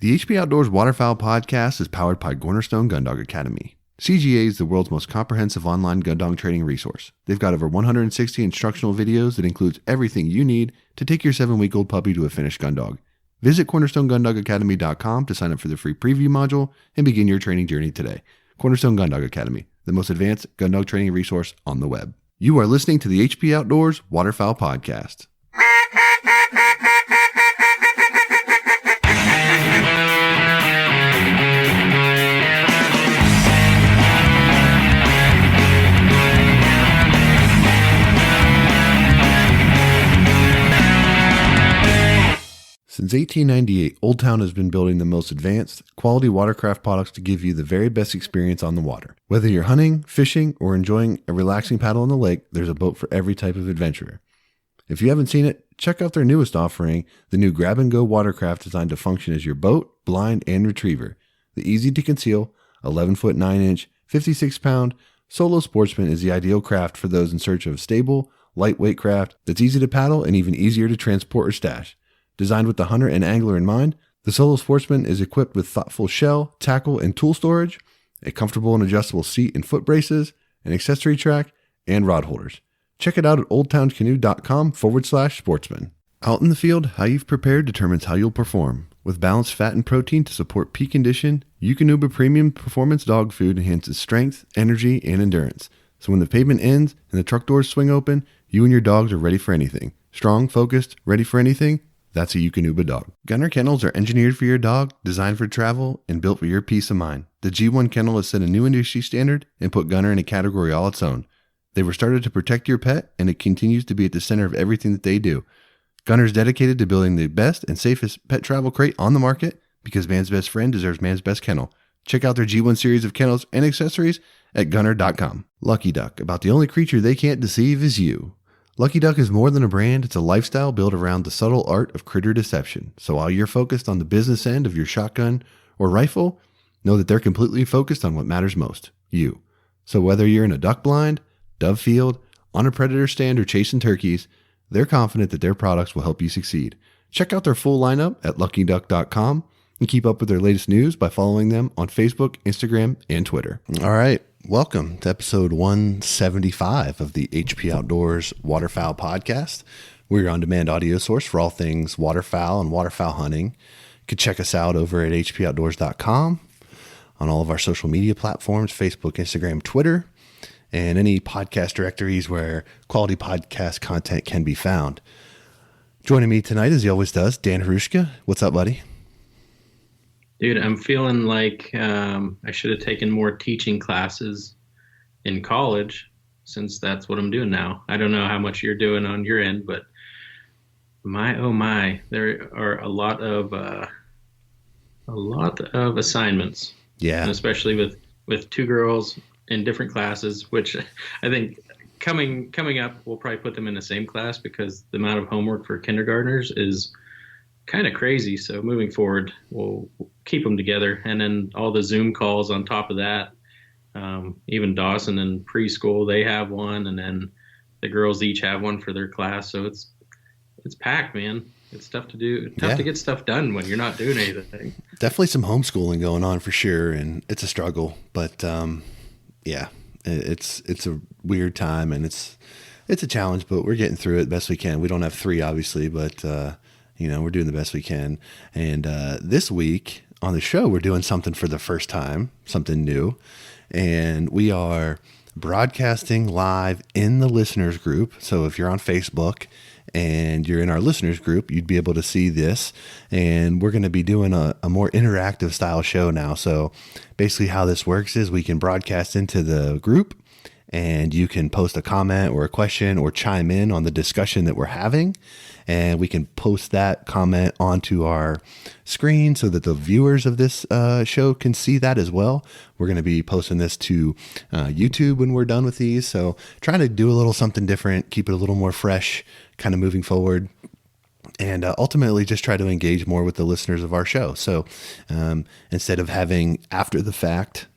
The HP Outdoors Waterfowl podcast is powered by Cornerstone Gundog Academy. CGA is the world's most comprehensive online gun dog training resource. They've got over 160 instructional videos that includes everything you need to take your 7-week-old puppy to a finished gun dog. Visit cornerstonegundogacademy.com to sign up for the free preview module and begin your training journey today. Cornerstone Gundog Academy, the most advanced gun dog training resource on the web. You are listening to the HP Outdoors Waterfowl podcast. Since 1898, Old Town has been building the most advanced, quality watercraft products to give you the very best experience on the water. Whether you're hunting, fishing, or enjoying a relaxing paddle on the lake, there's a boat for every type of adventurer. If you haven't seen it, check out their newest offering, the new grab-and-go watercraft designed to function as your boat, blind, and retriever. The easy-to-conceal, 11-foot 9-inch, 56-pound Solo Sportsman is the ideal craft for those in search of stable, lightweight craft that's easy to paddle and even easier to transport or stash. Designed with the hunter and angler in mind, the Solo Sportsman is equipped with thoughtful shell, tackle, and tool storage, a comfortable and adjustable seat and foot braces, an accessory track, and rod holders. Check it out at oldtowncanoe.com/sportsman. Out in the field, how you've prepared determines how you'll perform. With balanced fat and protein to support peak condition, Eukanuba Premium Performance Dog Food enhances strength, energy, and endurance. So when the pavement ends and the truck doors swing open, you and your dogs are ready for anything. Strong, focused, ready for anything? That's a Eukanuba dog. Gunner kennels are engineered for your dog, designed for travel, and built for your peace of mind. The G1 kennel has set a new industry standard and put Gunner in a category all its own. They were started to protect your pet, and it continues to be at the center of everything that they do. Gunner is dedicated to building the best and safest pet travel crate on the market because man's best friend deserves man's best kennel. Check out their G1 series of kennels and accessories at gunner.com. Lucky Duck, about the only creature they can't deceive is you. Lucky Duck is more than a brand, it's a lifestyle built around the subtle art of critter deception. So while you're focused on the business end of your shotgun or rifle, know that they're completely focused on what matters most, you. So whether you're in a duck blind, dove field, on a predator stand, or chasing turkeys, they're confident that their products will help you succeed. Check out their full lineup at luckyduck.com and keep up with their latest news by following them on Facebook, Instagram, and Twitter. All right. Welcome to episode 175 of the HP Outdoors Waterfowl podcast. We're your on-demand audio source for all things waterfowl and waterfowl hunting. You can check us out over at hpoutdoors.com, on all of our social media platforms, Facebook, Instagram, Twitter, and any podcast directories where quality podcast content can be found. Joining me tonight, as he always does, Dan Harushka. What's up, buddy? Dude, I'm feeling like I should have taken more teaching classes in college, since that's what I'm doing now. I don't know how much you're doing on your end, but my, there are a lot of assignments. Yeah, and especially with two girls in different classes, which I think coming up, we'll probably put them in the same class because the amount of homework for kindergartners is kind of crazy. So moving forward, we'll keep them together, and then all the Zoom calls on top of that. Even Dawson in preschool, they have one, and then the girls each have one for their class. So it's packed, man. It's tough to do, to get stuff done when you're not doing anything. Definitely some homeschooling going on for sure, and it's a struggle. But it's a weird time, and it's a challenge, but we're getting through it best we can. We don't have 3, obviously, but we're doing the best we can. And this week on the show, we're doing something for the first time, something new. And we are broadcasting live in the listeners group. So if you're on Facebook and you're in our listeners group, you'd be able to see this. And we're going to be doing a more interactive style show now. So basically how this works is we can broadcast into the group, and you can post a comment or a question or chime in on the discussion that we're having. And we can post that comment onto our screen so that the viewers of this show can see that as well. We're going to be posting this to YouTube when we're done with these. So trying to do a little something different, keep it a little more fresh, kind of moving forward. And ultimately just try to engage more with the listeners of our show. So instead of having after the fact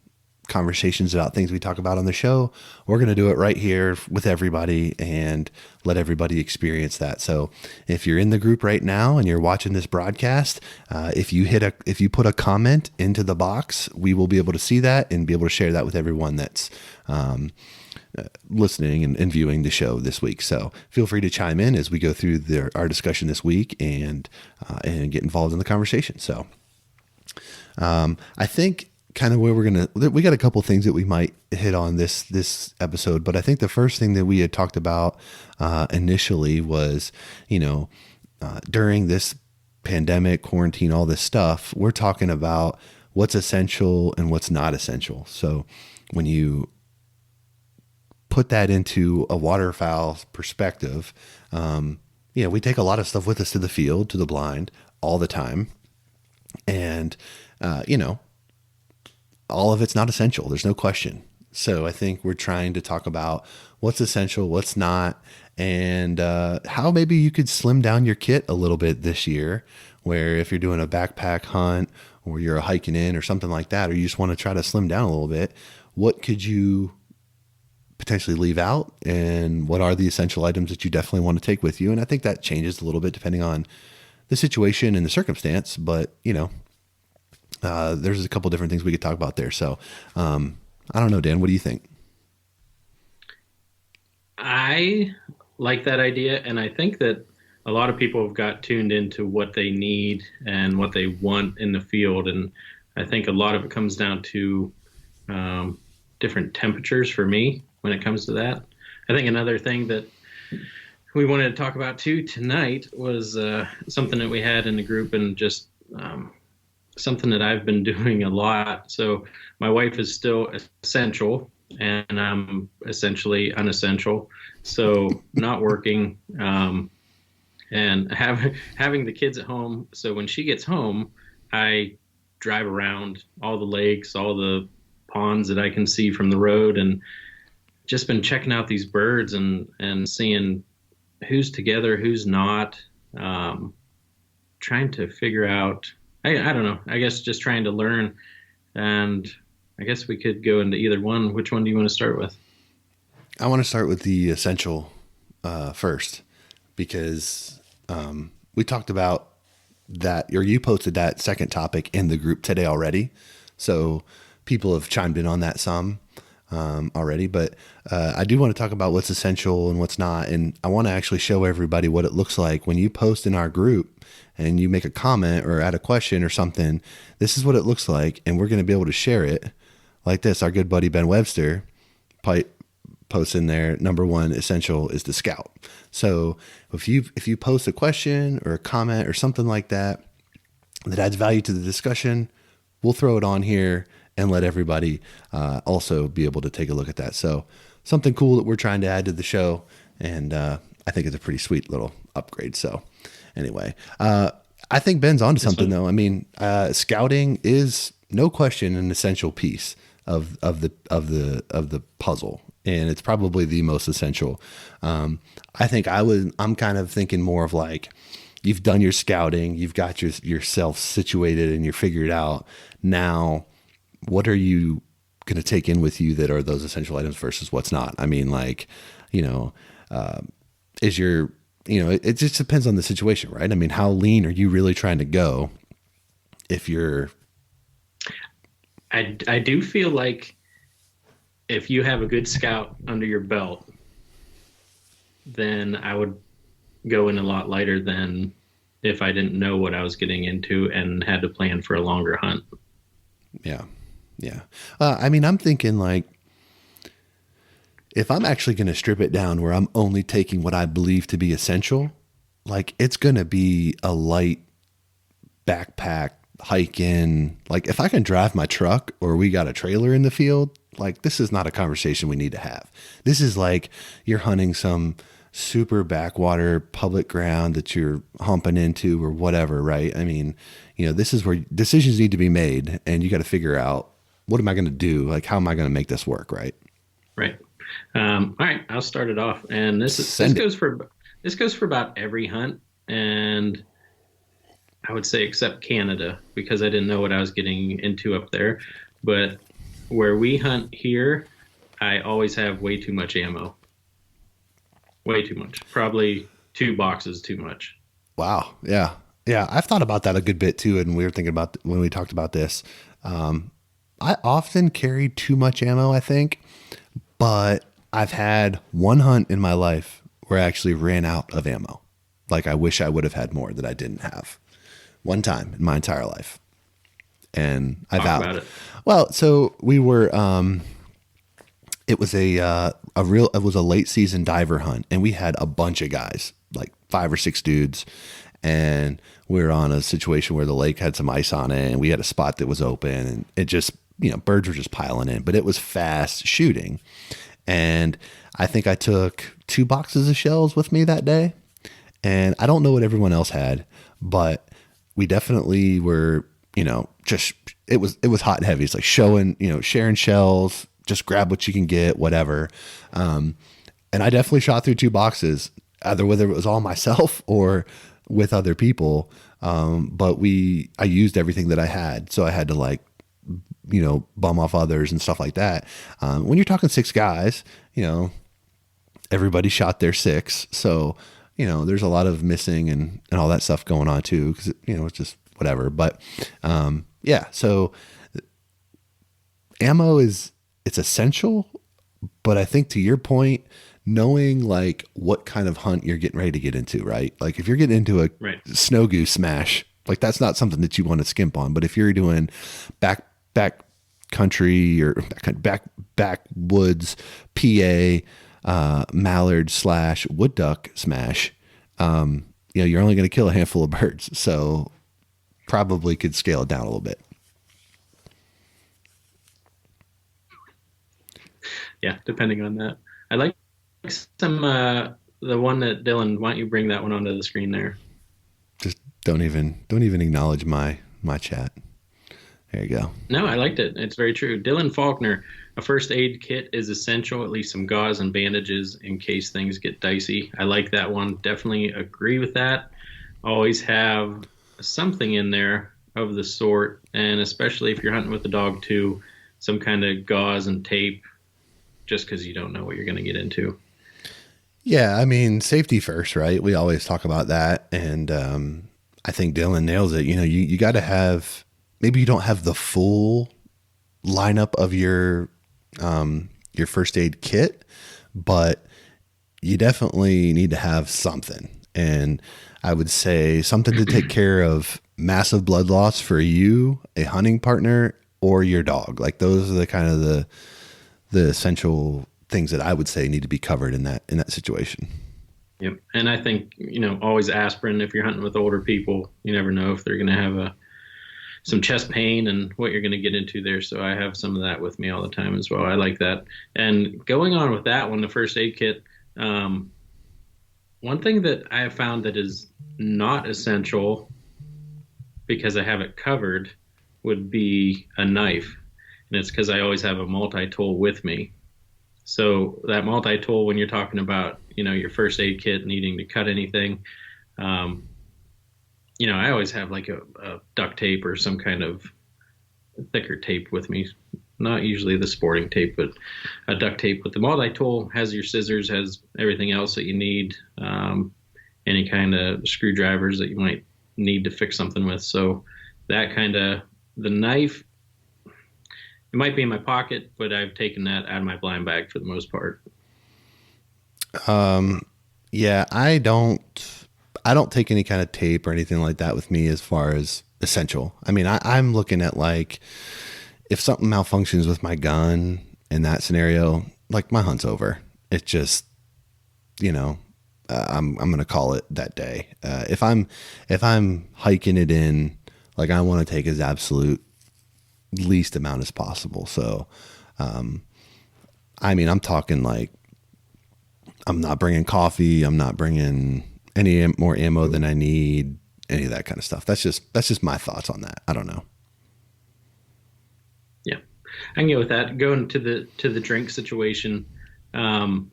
conversations about things we talk about on the show. We're going to do it right here with everybody and let everybody experience that. So if you're in the group right now and you're watching this broadcast, if you put a comment into the box, we will be able to see that and be able to share that with everyone that's listening and viewing the show this week. So feel free to chime in as we go through our discussion this week and get involved in the conversation. So I think kind of where we got a couple things that we might hit on this episode, but I think the first thing that we had talked about initially was, during this pandemic, quarantine, all this stuff, we're talking about what's essential and what's not essential. So when you put that into a waterfowl perspective, we take a lot of stuff with us to the field, to the blind all the time. And, all of it's not essential. There's no question. So I think we're trying to talk about what's essential, what's not, and how maybe you could slim down your kit a little bit this year, where if you're doing a backpack hunt or you're hiking in or something like that, or you just want to try to slim down a little bit, what could you potentially leave out, and what are the essential items that you definitely want to take with you? And I think that changes a little bit depending on the situation and the circumstance, but there's a couple different things we could talk about there. So, I don't know, Dan, what do you think? I like that idea, and I think that a lot of people have got tuned into what they need and what they want in the field, and I think a lot of it comes down to different temperatures for me when it comes to that. I think another thing that we wanted to talk about too tonight was something that we had in the group, and just something that I've been doing a lot. So my wife is still essential, and I'm essentially unessential. So not working, and having the kids at home. So when she gets home, I drive around all the lakes, all the ponds that I can see from the road, and just been checking out these birds and seeing who's together, who's not, trying to figure out, I don't know, I guess just trying to learn. And I guess we could go into either one. Which one do you want to start with? I want to start with the essential first, because we talked about that, or you posted that second topic in the group today already. So people have chimed in on that some already, but I do want to talk about what's essential and what's not. And I want to actually show everybody what it looks like when you post in our group and you make a comment or add a question or something. This is what it looks like, and we're going to be able to share it like this. Our good buddy Ben Webster posts in there, number one essential is the scout. So if you post a question or a comment or something like that that adds value to the discussion, we'll throw it on here and let everybody also be able to take a look at that. So something cool that we're trying to add to the show, and I think it's a pretty sweet little upgrade. So anyway, I think Ben's onto something though. I mean, scouting is no question an essential piece of the puzzle, and it's probably the most essential. I think I'm kind of thinking more of like, you've done your scouting, you've got yourself situated, and you're figured out. Now, what are you going to take in with you that are those essential items versus what's not? I mean, like, is your, it just depends on the situation, right? I mean, how lean are you really trying to go? If you're, I do feel like if you have a good scout under your belt, then I would go in a lot lighter than if I didn't know what I was getting into and had to plan for a longer hunt. Yeah. Yeah. I mean, I'm thinking like, if I'm actually going to strip it down where I'm only taking what I believe to be essential, like it's going to be a light backpack hike in. Like if I can drive my truck or we got a trailer in the field, like this is not a conversation we need to have. This is like you're hunting some super backwater public ground that you're humping into or whatever, right? I mean, this is where decisions need to be made, and you got to figure out, what am I going to do? Like, how am I going to make this work? Right. Right. All right. I'll start it off. And this goes for about every hunt. And I would say except Canada, because I didn't know what I was getting into up there. But where we hunt here, I always have way too much ammo. Way too much. Probably 2 boxes too much. Wow. Yeah. Yeah. I've thought about that a good bit too. And we were thinking about when we talked about this. Um, I often carry too much ammo, I think, but I've had one hunt in my life where I actually ran out of ammo. Like I wish I would have had more that I didn't have one time in my entire life. And I Talk vowed, about it. well, so we were, it was it was a late season diver hunt and we had a bunch of guys, like 5 or 6 dudes. And we were on a situation where the lake had some ice on it and we had a spot that was open and it just, birds were just piling in, but it was fast shooting. And I think I took 2 boxes of shells with me that day. And I don't know what everyone else had, but we definitely were, just it was hot and heavy. It's like showing, sharing shells, just grab what you can get, whatever. And I definitely shot through 2 boxes, either whether it was all myself or with other people. But I used everything that I had, so I had to like, bum off others and stuff like that. When you're talking 6 guys, everybody shot their 6. So, there's a lot of missing and all that stuff going on too. Cause it's just whatever. But, yeah, so ammo it's essential, but I think to your point, knowing like what kind of hunt you're getting ready to get into, right? Like if you're getting into a Right. snow goose smash, like that's not something that you want to skimp on. But if you're doing back country or backwoods PA mallard / wood duck smash, you're only going to kill a handful of birds, so probably could scale it down a little bit. Yeah, depending on that. I like some the one that Dylan, why don't you bring that one onto the screen there? Just don't even acknowledge my chat. There you go. No, I liked it. It's very true. Dylan Faulkner, a first aid kit is essential, at least some gauze and bandages in case things get dicey. I like that one. Definitely agree with that. Always have something in there of the sort, and especially if you're hunting with a dog too, some kind of gauze and tape, just because you don't know what you're going to get into. Yeah, I mean, safety first, right? We always talk about that. And I think Dylan nails it. You got to have, maybe you don't have the full lineup of your first aid kit, but you definitely need to have something. And I would say something to take care of massive blood loss for you, a hunting partner, or your dog. Like those are the kind of the essential things that I would say need to be covered in that situation. Yep. And I think, always aspirin if you're hunting with older people. You never know if they're going to have some chest pain and what you're going to get into there. So I have some of that with me all the time as well. I like that. And going on with that one, the first aid kit, one thing that I have found that is not essential because I have it covered would be a knife. And it's because I always have a multi-tool with me. So that multi-tool, when you're talking about, your first aid kit needing to cut anything, um, I always have like a duct tape or some kind of thicker tape with me. Not usually the sporting tape, but a duct tape. But the multi-tool has your scissors, has everything else that you need, any kind of screwdrivers that you might need to fix something with. So that kind of, the knife, it might be in my pocket, but I've taken that out of my blind bag for the most part. Yeah, I don't take any kind of tape or anything like that with me as far as essential. I mean, I'm looking at like if something malfunctions with my gun in that scenario, like my hunt's over. It just, you know, I'm gonna call it that day. If I'm hiking it in, like I want to take as absolute least amount as possible. So, I mean, I'm talking like I'm not bringing coffee. I'm not bringing any more ammo than I need. Any of that kind of stuff. That's just my thoughts on that. I don't know. Yeah, I can get with that. Going to the drink situation, um,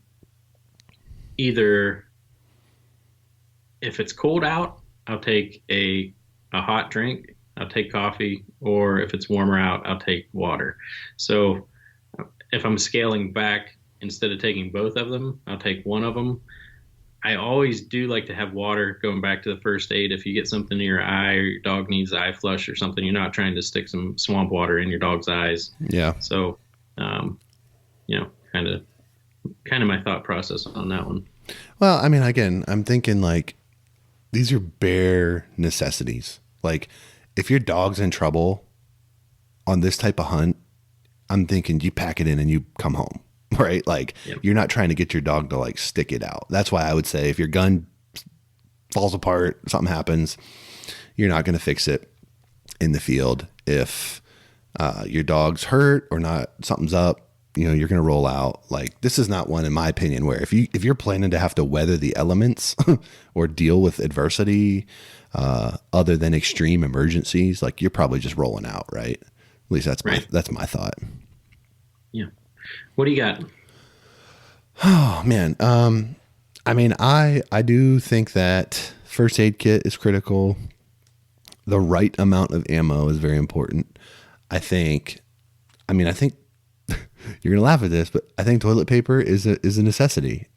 either if it's cold out, I'll take a hot drink. I'll take coffee, or if it's warmer out, I'll take water. So if I'm scaling back, instead of taking both of them, I'll take one of them. I always do like to have water going back to the first aid. If you get something in your eye or your dog needs eye flush or something, you're not trying to stick some swamp water in your dog's eyes. Yeah. So, you know, kind of my thought process on that one. Well, I mean, again, I'm thinking like these are bare necessities. Like if your dog's in trouble on this type of hunt, I'm thinking you pack it in and you come home, right? Like Yep. you're not trying to get your dog to like stick it out. That's why I would say if your gun falls apart, something happens, you're not going to fix it in the field. If your dog's hurt or not, something's up, you know, you're going to roll out. Like this is not one, in my opinion, where if you're planning to have to weather the elements or deal with adversity, other than extreme emergencies, like you're probably just rolling out, right? At least that's my thought. Yeah. What do you got? Oh man. I mean, I do think that first aid kit is critical. The right amount of ammo is very important. I think you're gonna laugh at this, but I think toilet paper is a necessity.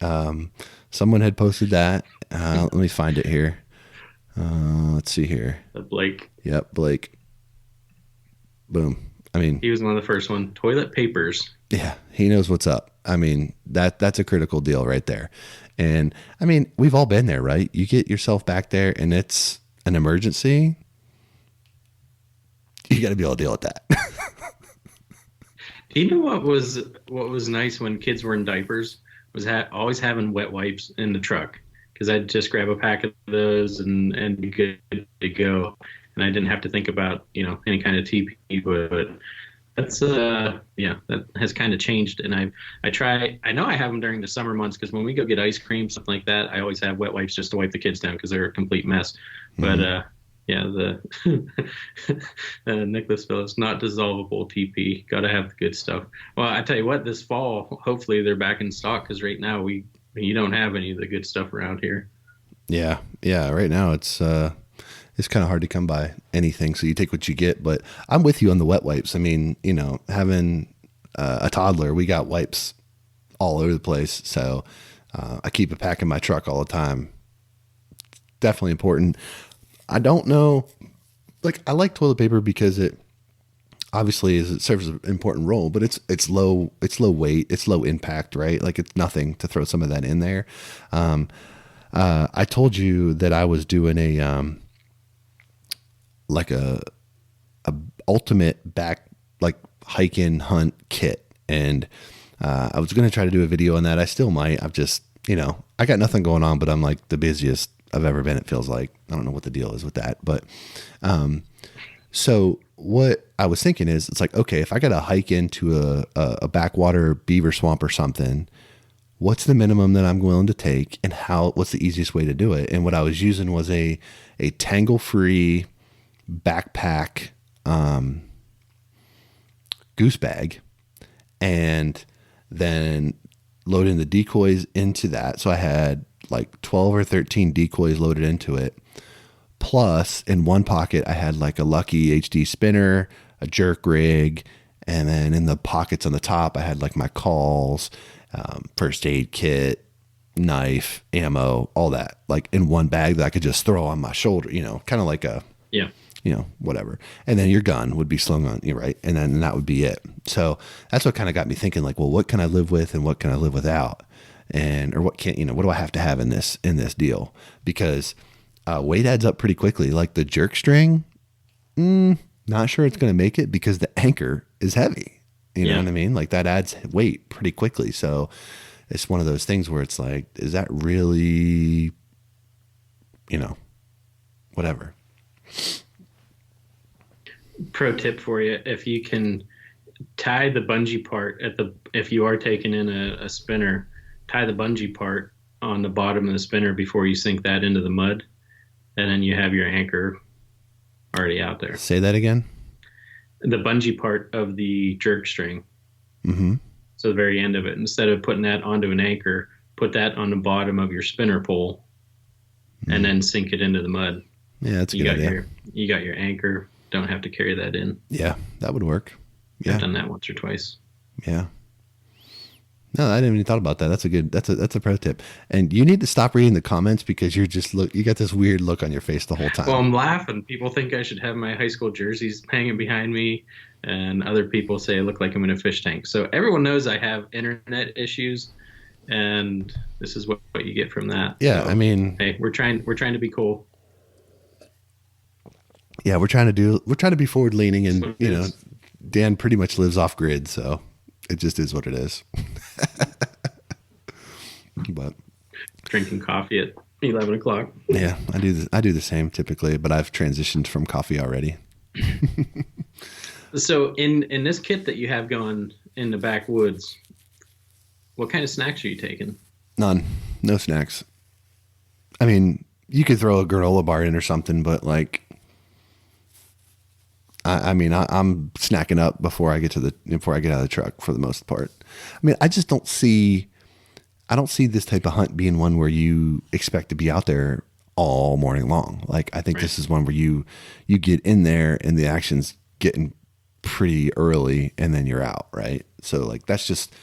Someone had posted that. Let me find it here. Let's see here. Blake. Yep, Blake. Boom. I mean, He was one of the first one. Toilet papers. yeah, he knows what's up. I mean, that's a critical deal right there. And I mean, we've all been there, right? You get yourself back there and it's an emergency. You got to be able to deal with that. Do you know what was nice when kids were in diapers was always having wet wipes in the truck, because I'd just grab a pack of those and be good to go, and I didn't have to think about any kind of TP. But that's that has kind of changed, and I know I have them during the summer months, because when we go get ice cream, something like that, I always have wet wipes just to wipe the kids down because they're a complete mess. Mm-hmm. But yeah, the Nicholas Phillips not dissolvable TP. Got to have the good stuff. Well, I tell you what, this fall, hopefully they're back in stock, because right now you don't have any of the good stuff around here. Yeah. Right now it's kind of hard to come by anything. So you take what you get, but I'm with you on the wet wipes. I mean, having a toddler, we got wipes all over the place. So I keep a pack in my truck all the time. Definitely important. I don't know. Like I like toilet paper because it obviously it serves an important role, but it's low weight, it's low impact, right? Like it's nothing to throw some of that in there. I told you that I was doing a like a ultimate back like hike in hunt kit, and I was going to try to do a video on that. I still might. I've just I got nothing going on, but I'm like the busiest I've ever been. It feels like. I don't know what the deal is with that, but so what I was thinking is, it's like, okay, if I got to hike into a backwater beaver swamp or something, what's the minimum that I'm willing to take, and what's the easiest way to do it? And what I was using was a tangle-free backpack goose bag, and then loading the decoys into that. So I had like 12 or 13 decoys loaded into it. Plus, in one pocket, I had like a Lucky HD spinner, a jerk rig, and then in the pockets on the top, I had like my calls, first aid kit, knife, ammo, all that, like in one bag that I could just throw on my shoulder, kind of like a, whatever. And then your gun would be slung on you, right? And then that would be it. So that's what kind of got me thinking, like, well, what can I live with and what can I live without? Or what can't, what do I have to have in this deal? Because weight adds up pretty quickly. Like the jerk string, not sure it's going to make it because the anchor is heavy. You know what I mean? Like that adds weight pretty quickly. So it's one of those things where it's like, is that really, whatever. Pro tip for you: if you can tie the bungee part if you are taking in a spinner, tie the bungee part on the bottom of the spinner before you sink that into the mud, and then you have your anchor already out there. Say that again. The bungee part of the jerk string. Mm-hmm. So the very end of it, instead of putting that onto an anchor, put that on the bottom of your spinner pole, and then sink it into the mud. Yeah, that's a good idea. You got your anchor don't have to carry that in. Yeah, that would work. I've Yeah. done that once or twice. Yeah. No, I didn't even thought about that. That's a pro tip. And you need to stop reading the comments because you got this weird look on your face the whole Well, time. I'm laughing. People think I should have my high school jerseys hanging behind me, and other people say I look like I'm in a fish tank. So everyone knows I have internet issues, and this is what you get from that. Yeah, So, I mean, hey, we're trying to be cool. yeah, we're trying to be forward leaning, That's and what it is. Dan pretty much lives off grid, so it just is what it is. But Drinking coffee at 11 o'clock. yeah, I do the same typically, but I've transitioned from coffee already. So in this kit that you have going in the backwoods, what kind of snacks are you taking? None, no snacks. I mean, you could throw a granola bar in or something, but like, I'm snacking up before I get out of the truck for the most part. I mean, I don't see this type of hunt being one where you expect to be out there all morning long. Like, I think Right. this is one where you get in there and the action's getting pretty early and then you're out, right? So like that's just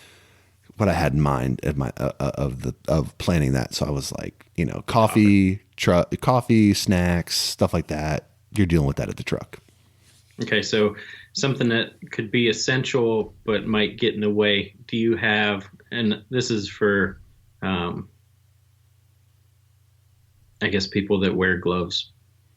what I had in mind at my of planning that. So I was like, coffee, snacks, stuff like that. You're dealing with that at the truck. Okay, so something that could be essential but might get in the way. Do you have, and this is for, um, I guess, people that wear gloves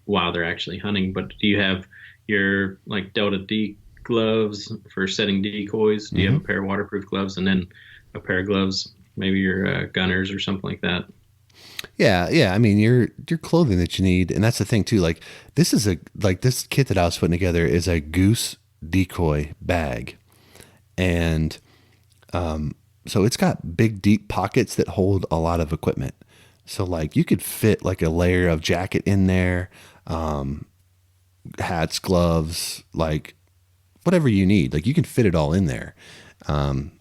while they're actually hunting, but do you have your like Delta D gloves for setting decoys? Do you have a pair of waterproof gloves and then a pair of gloves, maybe your gunners or something like that? Yeah, yeah. I mean, your clothing that you need, and that's the thing too. Like this kit that I was putting together is a goose decoy bag, and so it's got big deep pockets that hold a lot of equipment. So like you could fit like a layer of jacket in there, hats, gloves, like whatever you need. Like you can fit it all in there. I'm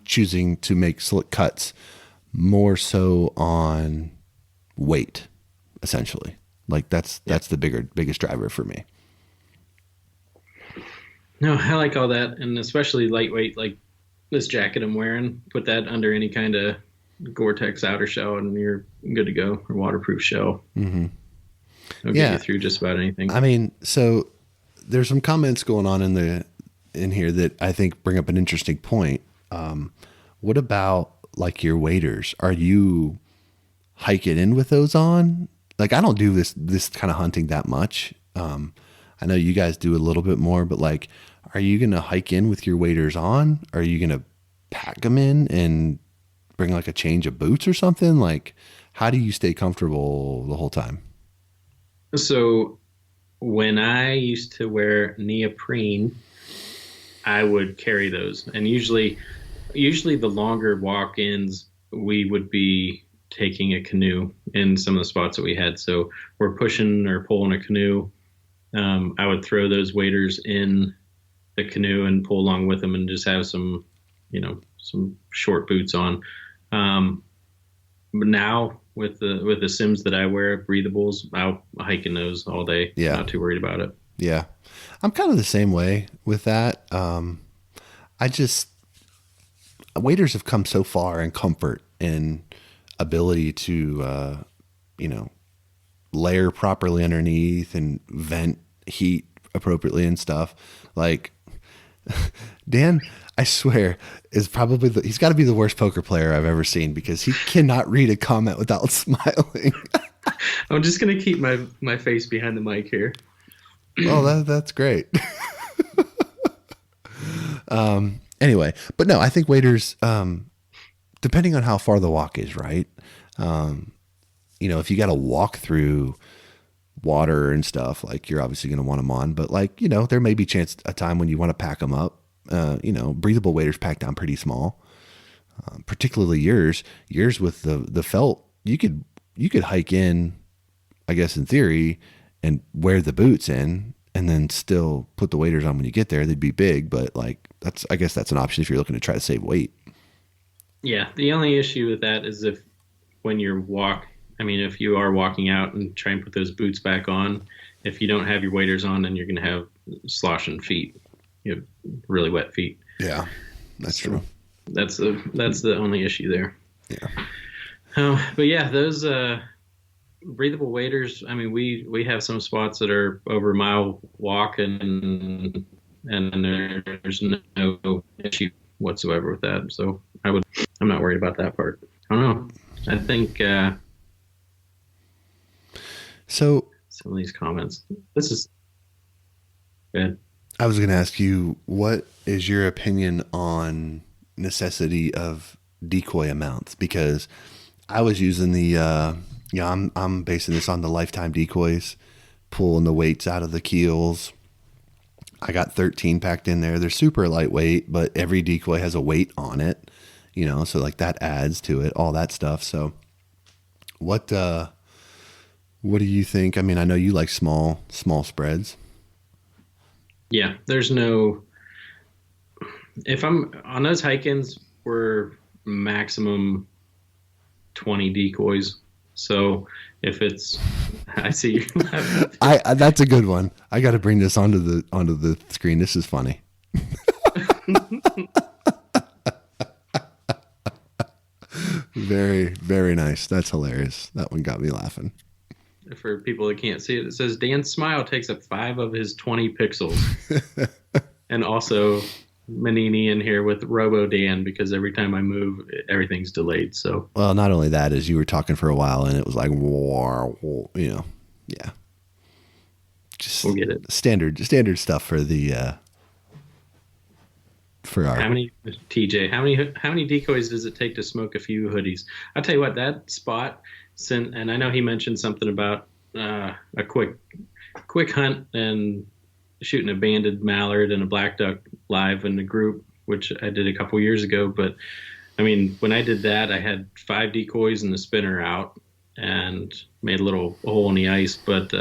choosing to make slick cuts more so on weight, essentially. Like that's the biggest driver for me. No, I like all that, and especially lightweight, like this jacket I'm wearing. Put that under any kind of Gore-Tex outer shell, and you're good to go. Or waterproof shell. It'll get Yeah, you through just about anything. I mean, so there's some comments going on in here that I think bring up an interesting point. What about like your waders? Are you hiking in with those on? Like I don't do this kind of hunting that much. I know you guys do a little bit more, but like, are you gonna hike in with your waders on? Are you gonna pack them in and bring like a change of boots or something? Like, how do you stay comfortable the whole time? So when I used to wear neoprene, I would carry those, and usually the longer walk-ins, we would be taking a canoe in some of the spots that we had. So we're pushing or pulling a canoe. I would throw those waders in the canoe and pull along with them, and just have some short boots on. But now with the Sims that I wear, breathables, I'll hike in those all day. Yeah. Not too worried about it. Yeah. I'm kind of the same way with that. I just, waders have come so far in comfort and ability to, you know, layer properly underneath and vent heat appropriately and stuff. Like Dan, I swear, is probably he's got to be the worst poker player I've ever seen because he cannot read a comment without smiling. I'm just gonna keep my face behind the mic here. Oh, that's great. Anyway, but no, I think waders, depending on how far the walk is, right? If you got to walk through water and stuff, like you're obviously going to want them on, but like, there may be a time when you want to pack them up. Breathable waders pack down pretty small, particularly yours with the felt, you could hike in, I guess in theory, and wear the boots in and then still put the waders on when you get there. They'd be big, but like I guess that's an option if you're looking to try to save weight. Yeah, the only issue with that is if you are walking out and try and put those boots back on, if you don't have your waders on, then you're going to have sloshing feet, you have really wet feet. Yeah, that's So true. that's the only issue there. Yeah. But yeah, those breathable waders. I mean, we have some spots that are over a mile walk, and there's no issue whatsoever with that. So I'm not worried about that part. I don't know. I think So some of these comments. This is good. I was going to ask you, what is your opinion on necessity of decoy amounts? Because I was using I'm basing this on the lifetime decoys, pulling the weights out of the keels. I got 13 packed in there. They're super lightweight, but every decoy has a weight on it, so like that adds to it, all that stuff. So what do you think? I mean, I know you like small spreads. Yeah, there's no. If I'm on those hike-ins, we're maximum 20 decoys. So if it's, I see you laughing. I that's a good one. I got to bring this onto the screen. This is funny. Very, very nice. That's hilarious. That one got me laughing. For people that can't see it, it says Dan's smile takes up 5 of his 20 pixels. And also Manini in here with Robo Dan, because every time I move, everything's delayed. So, Well, not only that, is you were talking for a while and it was like, yeah, just we'll get it. standard stuff for the for our. How many, TJ? How many decoys does it take to smoke a few hoodies? I'll tell you what, that spot. And I know he mentioned something about a quick hunt and shooting a banded mallard and a black duck live in the group, which I did a couple years ago. But I mean, when I did that, I had 5 decoys and the spinner out and made a little hole in the ice. But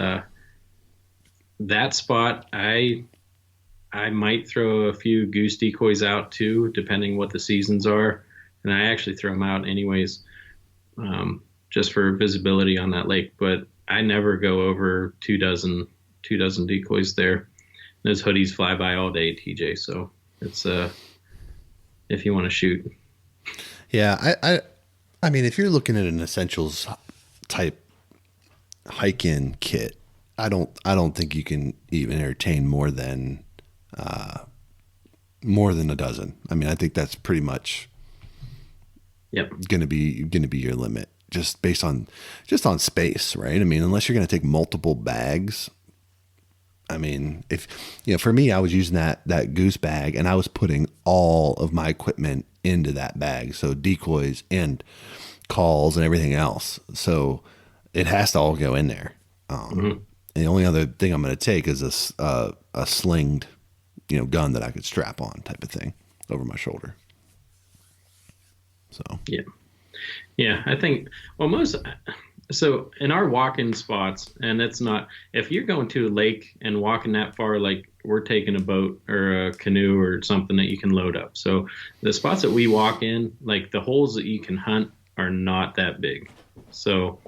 that spot, I might throw a few goose decoys out too, depending what the seasons are. And I actually throw them out anyways, just for visibility on that lake. But I never go over two dozen decoys there. Those hoodies fly by all day, TJ. So it's if you want to shoot. Yeah, I mean, if you're looking at an essentials type hike-in kit, I don't think you can even entertain more than a dozen. I mean, I think that's pretty much going to be your limit, just based on space, right? I mean, unless you're going to take multiple bags. I mean, if for me, I was using that goose bag, and I was putting all of my equipment into that bag, so decoys and calls and everything else. So it has to all go in there. And the only other thing I'm going to take is a slinged, gun that I could strap on, type of thing, over my shoulder. So yeah, I think so in our walk-in spots, and it's not, if you're going to a lake and walking that far, like we're taking a boat or a canoe or something that you can load up. So the spots that we walk in, like the holes that you can hunt are not that big. So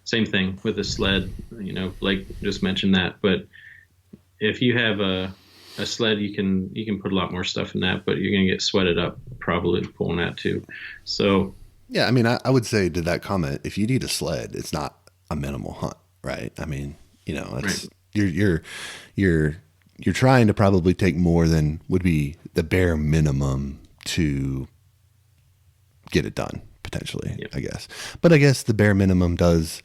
same thing with a sled, Blake just mentioned that. But if you have a sled, you can put a lot more stuff in that, but you're going to get sweated up probably pulling that too. So yeah, I mean, I would say to that comment, if you need a sled, it's not a minimal hunt, right? I mean, it's right. You're trying to probably take more than would be the bare minimum to get it done, potentially, I guess. But I guess the bare minimum does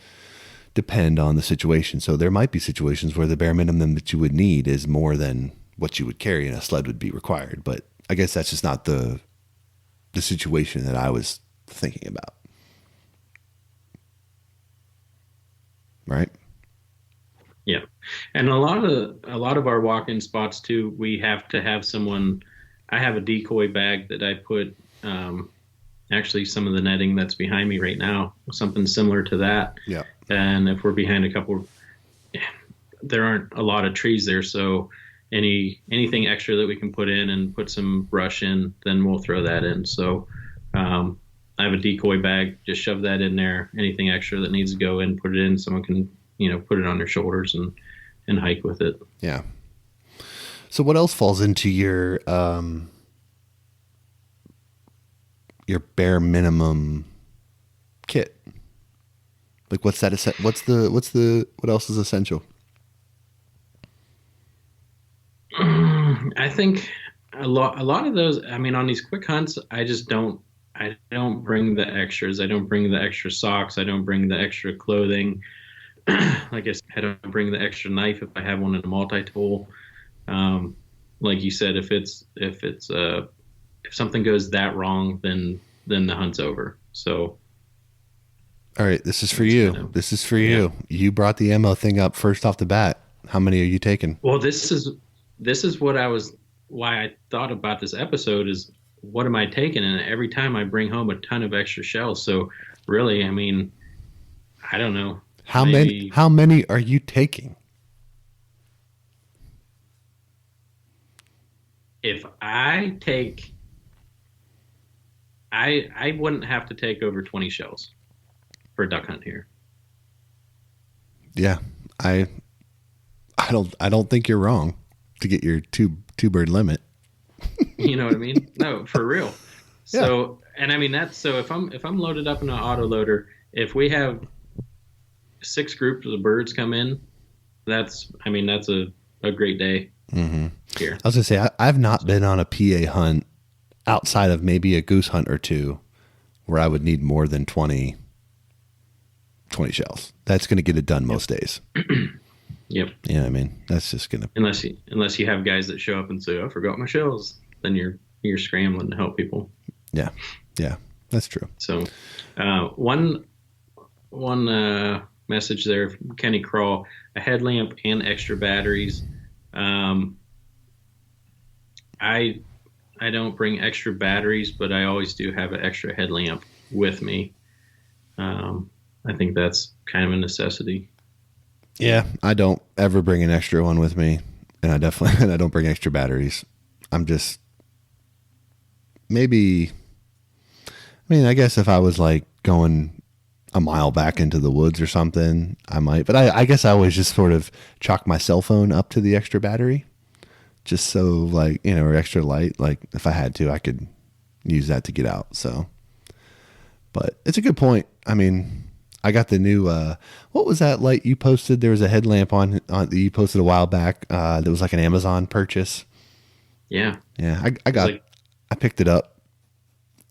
depend on the situation. So there might be situations where the bare minimum that you would need is more than what you would carry, and a sled would be required. But I guess that's just not the situation that I was thinking about. Right? Yeah. And a lot of our walk-in spots too, we have to have someone. I have a decoy bag that I put actually some of the netting that's behind me right now, something similar to that. Yeah. And if we're behind a couple, there aren't a lot of trees there, so anything extra that we can put in and put some brush in, then we'll throw that in. So I have a decoy bag, just shove that in there. Anything extra that needs to go in, put it in. Someone can put it on their shoulders and hike with it. Yeah. So what else falls into your bare minimum kit? Like what's that? What else is essential? I think a lot of those. I mean, on these quick hunts, I don't bring the extras. I don't bring the extra socks. I don't bring the extra clothing. Like I said, I don't bring the extra knife if I have one in a multi-tool. Like you said, if something goes that wrong, then the hunt's over. So, All right, this is for you. This is for you. You brought the ammo thing up first off the bat. How many are you taking? well, this is why I thought about this episode is what am I taking? And every time I bring home a ton of extra shells. So really, I mean, I don't know. How many are you taking? If I take, I wouldn't have to take over 20 shells for a duck hunt here. Yeah. I don't think you're wrong to get your two bird limit. You know what I mean? No, for real. So, and I mean that's so if I'm loaded up in an auto loader, if we have 6 groups of birds come in, that's a great day here. I was gonna say I've not been on a PA hunt outside of maybe a goose hunt or two where I would need more than 20 shells. That's going to get it done most days. Yep. Yeah, I mean, that's just going to... Unless you have guys that show up and say, I forgot my shells, then you're scrambling to help people. Yeah. Yeah, that's true. So one message there from Kenny Crawl, a headlamp and extra batteries. I don't bring extra batteries, but I always do have an extra headlamp with me. I think that's kind of a necessity. Yeah, I don't ever bring an extra one with me, and I don't bring extra batteries. I'm just maybe. I mean, I guess if I was like going a mile back into the woods or something, I might. But I guess I always just sort of chalk my cell phone up to the extra battery, just so like or extra light. Like if I had to, I could use that to get out. So, but it's a good point. I mean. I got the new, what was that light you posted? There was a headlamp on that you posted a while back. That was like an Amazon purchase. Yeah. Yeah. I picked it up.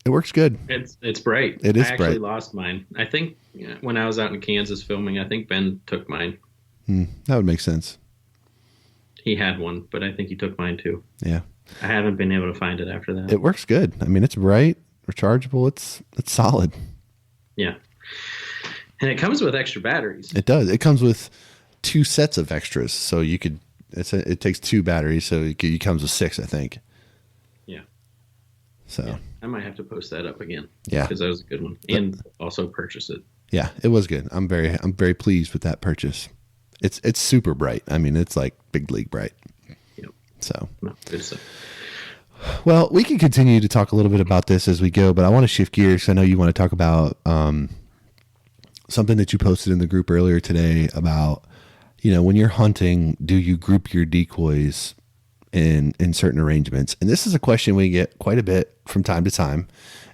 It works good. It's bright. It is bright. I actually lost mine. I think when I was out in Kansas filming, I think Ben took mine. That would make sense. He had one, but I think he took mine too. Yeah. I haven't been able to find it after that. It works good. I mean, it's bright, rechargeable. It's solid. Yeah. And it comes with extra batteries. It does. It comes with 2 sets of extras. So you could, it takes 2 batteries. So it comes with 6, I think. Yeah. So yeah. I might have to post that up again. Yeah. Because that was a good one. And also purchase it. Yeah, it was good. I'm very pleased with that purchase. It's super bright. I mean, it's like big league bright. Yep. So. No, good stuff. Well, we can continue to talk a little bit about this as we go, but I want to shift gears. I know you want to talk about, something that you posted in the group earlier today about, when you're hunting, do you group your decoys in certain arrangements? And this is a question we get quite a bit from time to time.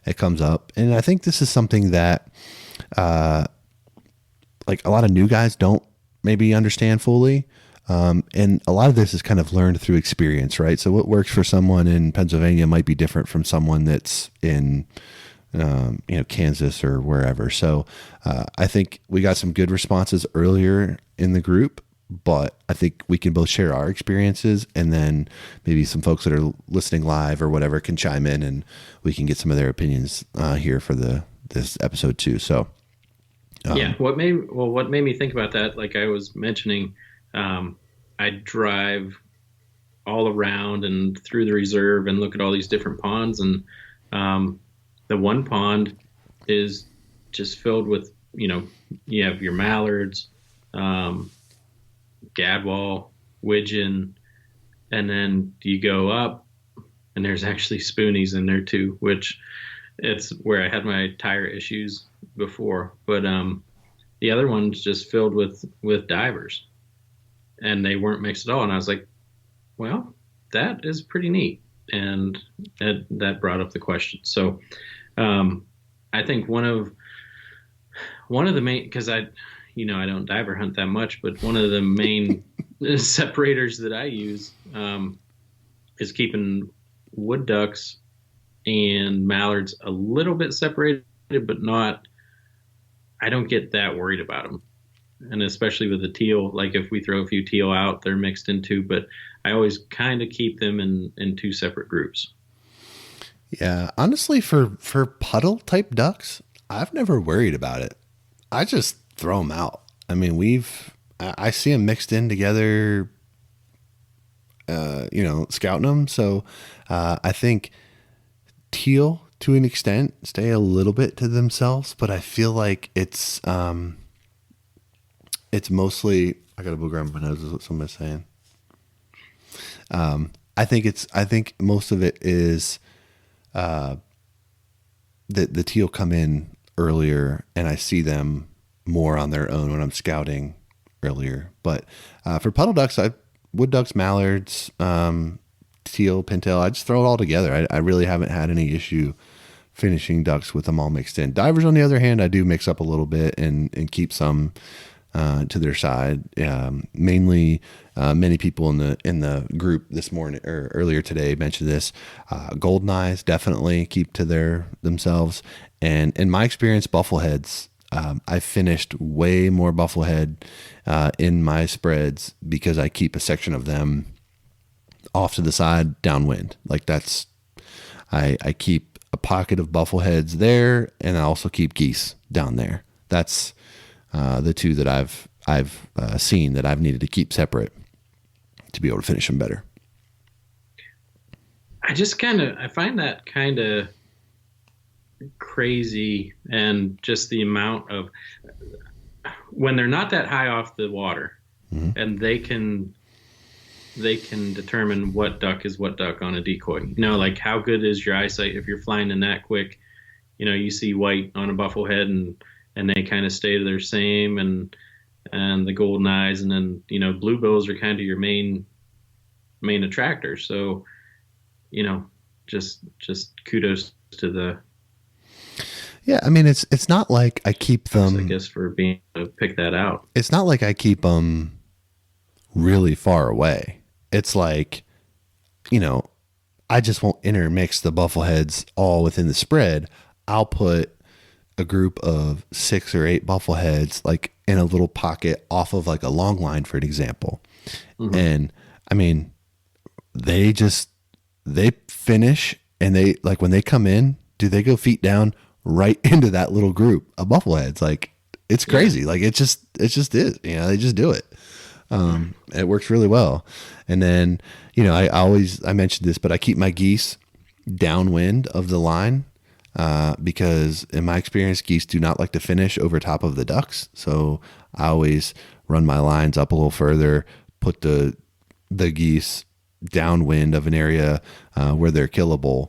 It comes up. And I think this is something that, like a lot of new guys don't maybe understand fully. And a lot of this is kind of learned through experience, right? So what works for someone in Pennsylvania might be different from someone that's in, Kansas or wherever. So I think we got some good responses earlier in the group, but I think we can both share our experiences, and then maybe some folks that are listening live or whatever can chime in, and we can get some of their opinions here for this episode too. So what made me think about that, like I was mentioning, I drive all around and through the reserve and look at all these different ponds, and the one pond is just filled with, you have your mallards, gadwall, widgeon, and then you go up and there's actually spoonies in there too, which it's where I had my tire issues before. But the other one's just filled with divers, and they weren't mixed at all. And I was like, well, that is pretty neat, and that brought up the question. So um, I think one of the main, because I don't diver hunt that much, but one of the main separators that I use is keeping wood ducks and mallards a little bit separated, but not. I don't get that worried about them, and especially with the teal. Like if we throw a few teal out, they're mixed into. But I always kind of keep them in two separate groups. Yeah, honestly, for puddle type ducks, I've never worried about it. I just throw them out. I mean, I see them mixed in together, scouting them. So I think teal to an extent stay a little bit to themselves, but I feel like it's mostly. I got a booger on my nose. Is what somebody's saying. I think most of it is the teal come in earlier, and I see them more on their own when I'm scouting earlier. But for puddle ducks, wood ducks, mallards, teal, pintail, I just throw it all together. I really haven't had any issue finishing ducks with them all mixed in. Divers, on the other hand, I do mix up a little bit and keep some to their side. Mainly, many people in the group this morning or earlier today mentioned this. Golden eyes definitely keep to themselves, and in my experience, buffleheads. I finished way more bufflehead in my spreads because I keep a section of them off to the side downwind. Like I keep a pocket of buffleheads there, and I also keep geese down there. That's the two that I've seen that I've needed to keep separate to be able to finish them better. I find that kind of crazy, and just the amount of when they're not that high off the water, mm-hmm. and they can determine what duck is what duck on a decoy. Like how good is your eyesight if you're flying in that quick? You see white on a bufflehead, and they kind of stay to their same, and the golden eyes, and then bluebills are kind of your main attractor. So just kudos to the. Yeah, I mean it's not like I keep them. I guess for being able to pick that out. It's not like I keep them really far away. It's like, I just won't intermix the buffleheads all within the spread. I'll put a group of 6 or 8 buffleheads like in a little pocket off of like a long line, for an example. Mm-hmm. And I mean, they finish, and they like when they come in, they go feet down right into that little group of buffleheads. Like it's crazy. Yeah. Like it just is, they just do it. It works really well. And then, I mentioned this, but I keep my geese downwind of the line, because in my experience, geese do not like to finish over top of the ducks. So I always run my lines up a little further, put the geese downwind of an area, where they're killable.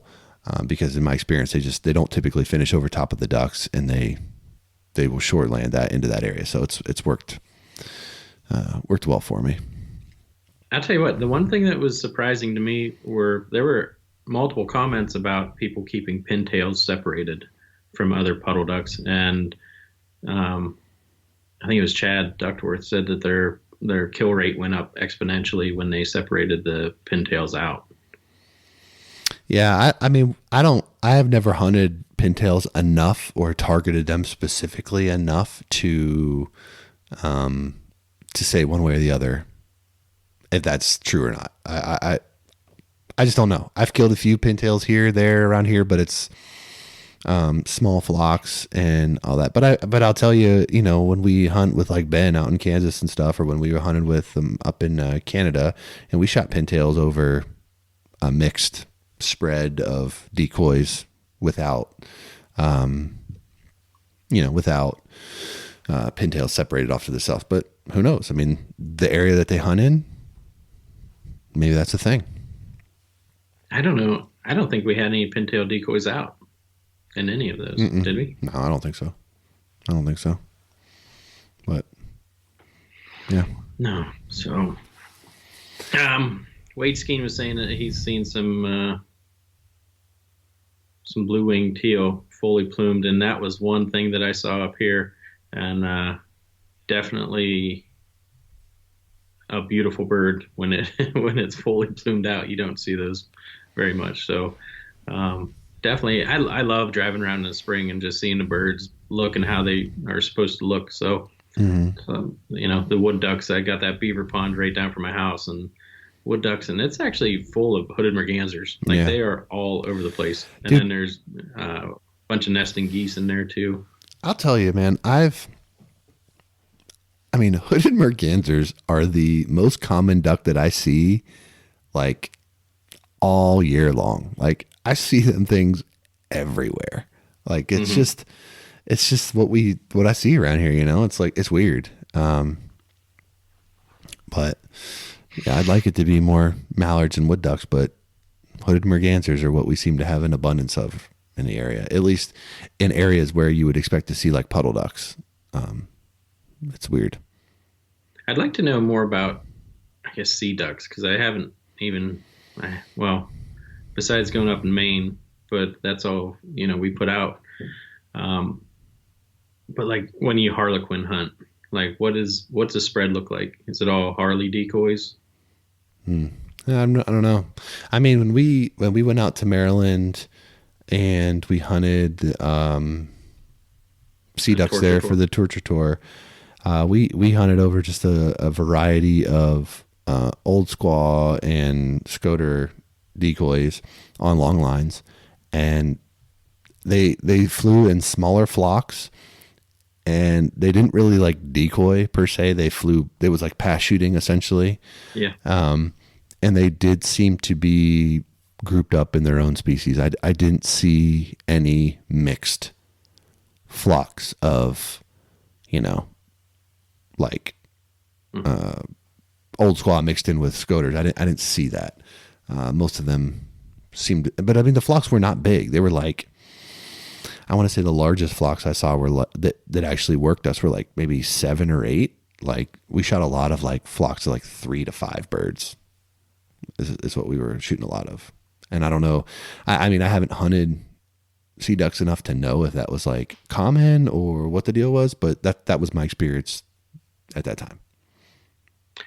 Because in my experience, they don't typically finish over top of the ducks, and they will short land that into that area. So it's worked well for me. I'll tell you what, the one thing that was surprising to me there were multiple comments about people keeping pintails separated from other puddle ducks. And I think it was Chad Duckworth said that their kill rate went up exponentially when they separated the pintails out. Yeah, I mean, I have never hunted pintails enough or targeted them specifically enough to say one way or the other if that's true or not. I just don't know. I've killed a few pintails here, there, around here, but it's small flocks and all that. But I'll tell you, when we hunt with like Ben out in Kansas and stuff, or when we were hunting with them up in Canada, and we shot pintails over a mixed spread of decoys without pintails separated off to the south. But who knows? I mean, the area that they hunt in, maybe that's a thing. I don't know. I don't think we had any pintail decoys out in any of those. Mm-mm. Did we? No, I don't think so. Yeah. No. So, Wade Skeen was saying that he's seen some blue winged teal fully plumed, and that was one thing that I saw up here, and definitely a beautiful bird when it when it's fully plumed out. You don't see those very much. So definitely, I love driving around in the spring and just seeing the birds look and how they are supposed to look. So, the wood ducks. I got that beaver pond right down from my house, and wood ducks, and it's actually full of hooded mergansers. Like Yeah. they are all over the place. And Dude, then there's a bunch of nesting geese in there too. I'll tell you, man, hooded mergansers are the most common duck that I see like all year long. Like I see them things everywhere. Like it's just what I see around here, you know? It's like it's weird. But yeah, I'd like it to be more mallards and wood ducks, but hooded mergansers are what we seem to have an abundance of in the area. At least in areas where you would expect to see like puddle ducks. It's weird. I'd like to know more about, I guess, sea ducks because I haven't even, well, besides going up in Maine, but that's all we put out. Um, but like when you harlequin hunt, like what's the spread look like? Is it all Harley decoys? I don't know. I mean, when we went out to Maryland and we hunted sea The ducks torture there tour? for the torture tour, we hunted over just a variety of old squaw and scoter decoys on long lines, and they flew in smaller flocks, and they didn't really like decoy per se. They flew. It was like pass shooting essentially. Yeah. And they did seem to be grouped up in their own species. I didn't see any mixed flocks of, like old squaw mixed in with scoters. I didn't see that. Most of them seemed, but I mean the flocks were not big. They were like, I want to say the largest flocks I saw were that actually worked us were like maybe 7 or 8. Like we shot a lot of like flocks of like 3 to 5 birds. Is what we were shooting a lot of. And I don't know. I mean, I haven't hunted sea ducks enough to know if that was like common or what the deal was, but that was my experience at that time.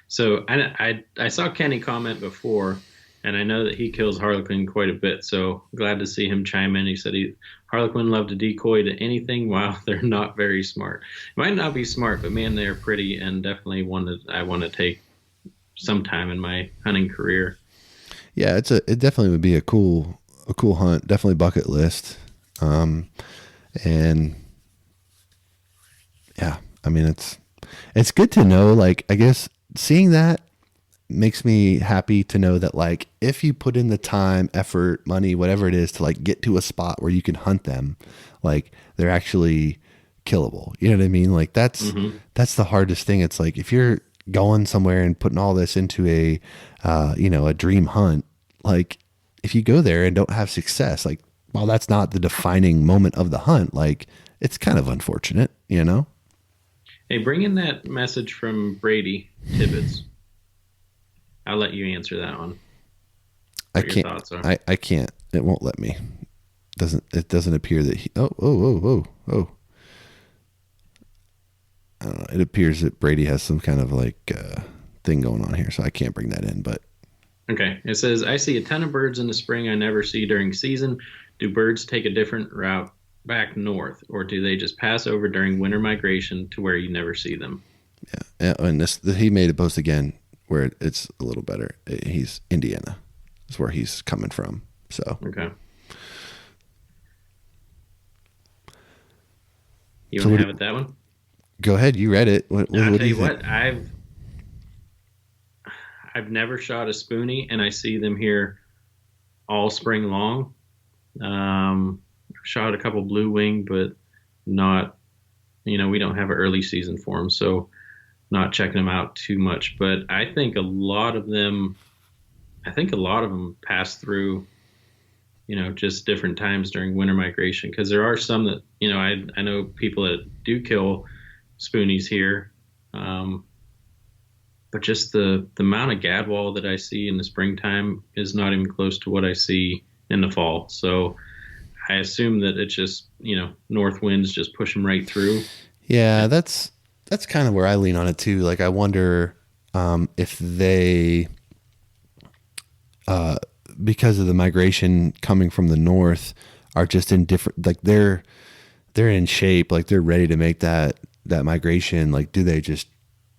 So I saw Kenny comment before, and I know that he kills harlequin quite a bit. So glad to see him chime in. He said harlequin love to decoy to anything while they're not very smart. Might not be smart, but man, they're pretty and definitely one that I want to take sometime in my hunting career. Yeah, it definitely would be a cool hunt. Definitely bucket list. And yeah, I mean it's good to know. Like I guess seeing that makes me happy to know that like if you put in the time, effort, money, whatever it is to like get to a spot where you can hunt them, like they're actually killable. You know what I mean? Like that's the hardest thing. It's like if you're going somewhere and putting all this into a dream hunt, like if you go there and don't have success, like while that's not the defining moment of the hunt, like it's kind of unfortunate, you know? Hey, bring in that message from Brady Tibbetts. I'll let you answer that one. I What your can't, thoughts are. I can't, it won't let me. It doesn't appear that oh. I don't know. It appears that Brady has some kind of like thing going on here, so I can't bring that in. But Okay. It says, I see a ton of birds in the spring I never see during season. Do birds take a different route back north, or do they just pass over during winter migration to where you never see them? yeah, and he made a post again where it's a little better. He's Indiana, is where he's coming from. So Okay. You so want to have it that one? go ahead. You read it. What I'll do tell you you think? what, I've never shot a spoonie, and I see them here all spring long. Shot a couple blue wing, but not, we don't have an early season for them, so not checking them out too much. But I think a lot of them pass through, just different times during winter migration. Because there are some that, I know people that do kill spoonies here. but just the amount of gadwall that I see in the springtime is not even close to what I see in the fall. So I assume that it's just, north winds just push them right through. Yeah, that's kind of where I lean on it too. Like I wonder if they, because of the migration coming from the north, are just in different. Like they're in shape. Like they're ready to make that migration. Like do they just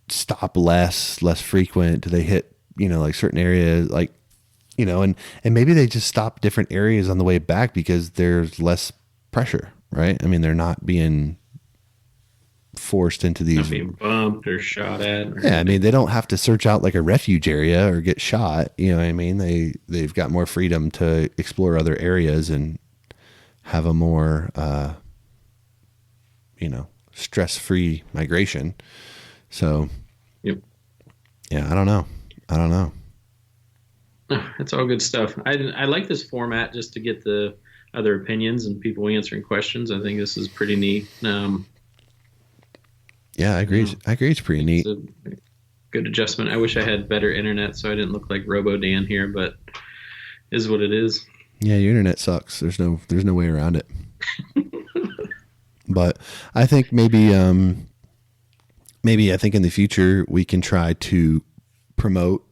stop less frequent? Do they hit like certain areas? Like and maybe they just stop different areas on the way back because there's less pressure, right? I mean, they're not being forced into these, not being bumped or shot at. I mean, they don't have to search out like a refuge area or get shot. You know what I mean? They've got more freedom to explore other areas and have a more, stress-free migration. So, yep. Yeah, I don't know. It's all good stuff. I like this format just to get the other opinions and people answering questions. I think this is pretty neat. Yeah, I agree. I agree. It's pretty neat. It's a good adjustment. I wish I had better internet so I didn't look like Robo Dan here, but is what it is. Yeah, your internet sucks. There's no way around it. But I think maybe I think in the future we can try to promote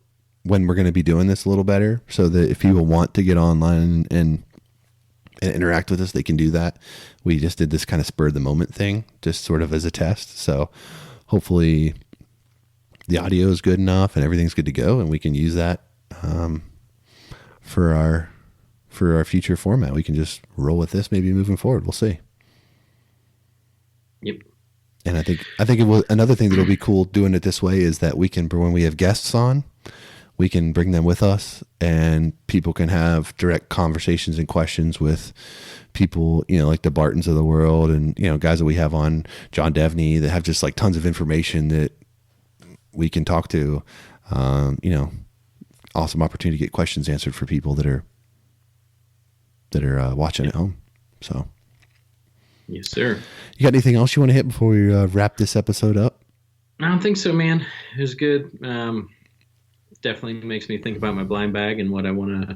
when we're going to be doing this a little better, so that if people want to get online and interact with us, they can do that. We just did this kind of spur of the moment thing, just sort of as a test. So hopefully the audio is good enough and everything's good to go, and we can use that for our future format. We can just roll with this maybe moving forward. We'll see. Yep. And I think it will. Another thing that'll be cool doing it this way is that we can, when we have guests on, we can bring them with us, and people can have direct conversations and questions with people, like the Bartons of the world, and guys that we have on, John Devney, that have just like tons of information that we can talk to. Awesome opportunity to get questions answered for people that are watching at home. So. Yes, sir. You got anything else you want to hit before we wrap this episode up? I don't think so, man. It was good. Definitely makes me think about my blind bag and what I want to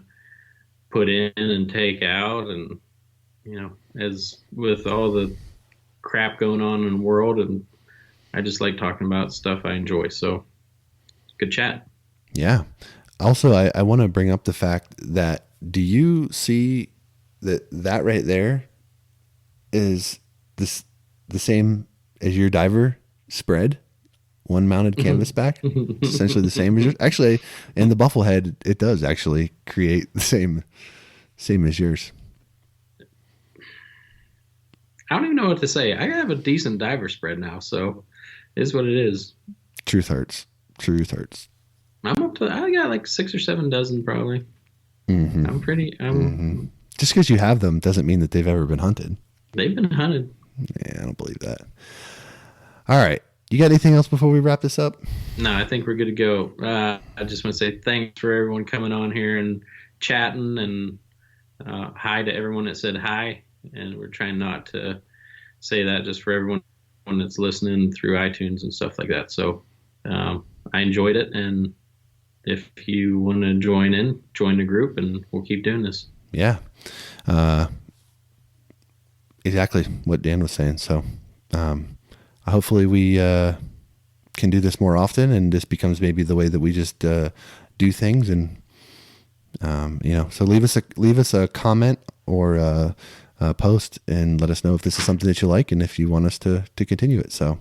put in and take out. And, as with all the crap going on in the world, and I just like talking about stuff I enjoy. So good chat. Yeah. Also, I want to bring up the fact that, do you see that right there is the same as your diver spread? One mounted canvas back. It's essentially the same as yours. Actually, in the Bufflehead, it does actually create the same as yours. I don't even know what to say. I have a decent diver spread now, so it is what it is. Truth hurts. I'm up to, I got like 6 or 7 dozen probably. Mm-hmm. I'm Just because you have them doesn't mean that they've ever been hunted. They've been hunted. Yeah, I don't believe that. All right. You got anything else before we wrap this up? No, I think we're good to go. I just want to say thanks for everyone coming on here and chatting, and hi to everyone that said hi. And we're trying not to say that just for everyone that's listening through iTunes and stuff like that. So I enjoyed it. And if you want to join the group, and we'll keep doing this. Yeah. Exactly what Dan was saying. So hopefully we can do this more often, and this becomes maybe the way that we just do things. And so leave us a comment or a post and let us know if this is something that you like and if you want us to continue it. So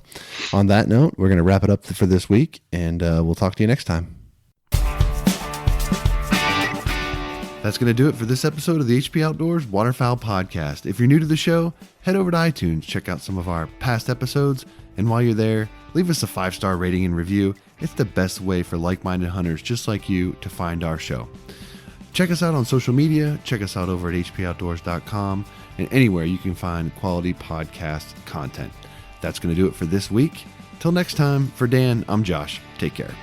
on that note, we're going to wrap it up for this week, and we'll talk to you next time. That's going to do it for this episode of the HP Outdoors Waterfowl Podcast. If you're new to the show, head over to iTunes, check out some of our past episodes, and while you're there, leave us a 5-star rating and review. It's the best way for like-minded hunters just like you to find our show. Check us out on social media, check us out over at hpoutdoors.com, and anywhere you can find quality podcast content. That's going to do it for this week. Till next time, for Dan, I'm Josh. Take care.